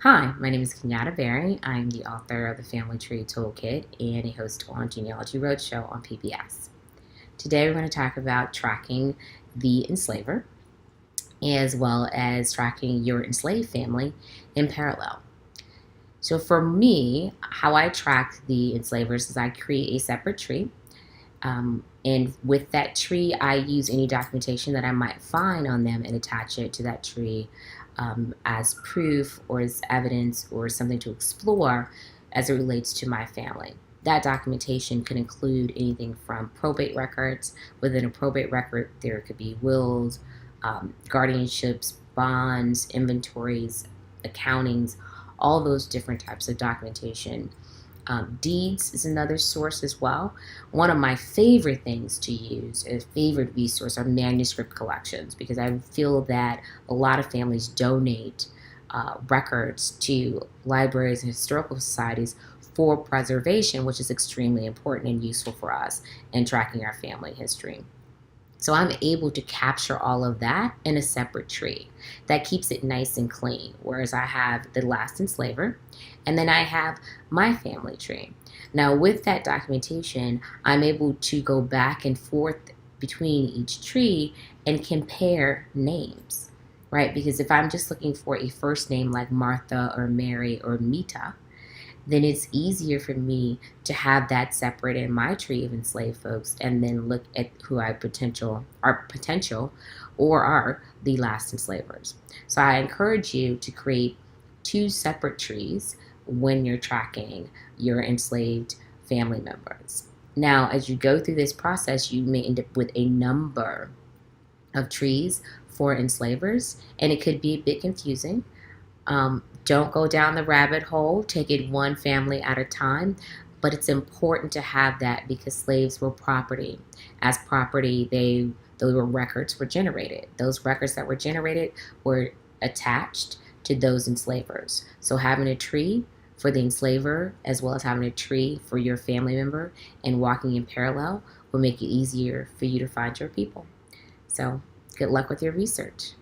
Hi, my name is Kenyatta. I'm the author of the Family Tree Toolkit and a host on Genealogy Roadshow on PBS. Today we're going to talk about tracking the enslaver as well as tracking your enslaved family in parallel. So for me, how I track the enslavers is I create a separate tree. And with that tree, I use any documentation that I might find on them and attach it to that tree as proof or as evidence or something to explore as it relates to my family. That documentation can include anything from probate records. Within a probate record, there could be wills, guardianships, bonds, inventories, accountings, all those different types of documentation. Deeds is another source as well. One of my favorite things to use, a favorite resource, are manuscript collections, because I feel that a lot of families donate records to libraries and historical societies for preservation, which is extremely important and useful for us in tracking our family history. So I'm able to capture all of that in a separate tree that keeps it nice and clean. Whereas I have the last enslaver, and then I have my family tree. Now with that documentation, I'm able to go back and forth between each tree and compare names, right? Because if I'm just looking for a first name like Martha or Mary or Mita, then it's easier for me to have that separate in my tree of enslaved folks and then look at who are potential or are the last enslavers. So I encourage you to create two separate trees when you're tracking your enslaved family members. Now, as you go through this process, you may end up with a number of trees for enslavers, and it could be a bit confusing. Don't go down the rabbit hole. Take it one family at a time. But it's important to have that because slaves were property. As property, those were records were generated. Those records that were generated were attached to those enslavers. So having a tree for the enslaver as well as having a tree for your family member and walking in parallel will make it easier for you to find your people. So good luck with your research.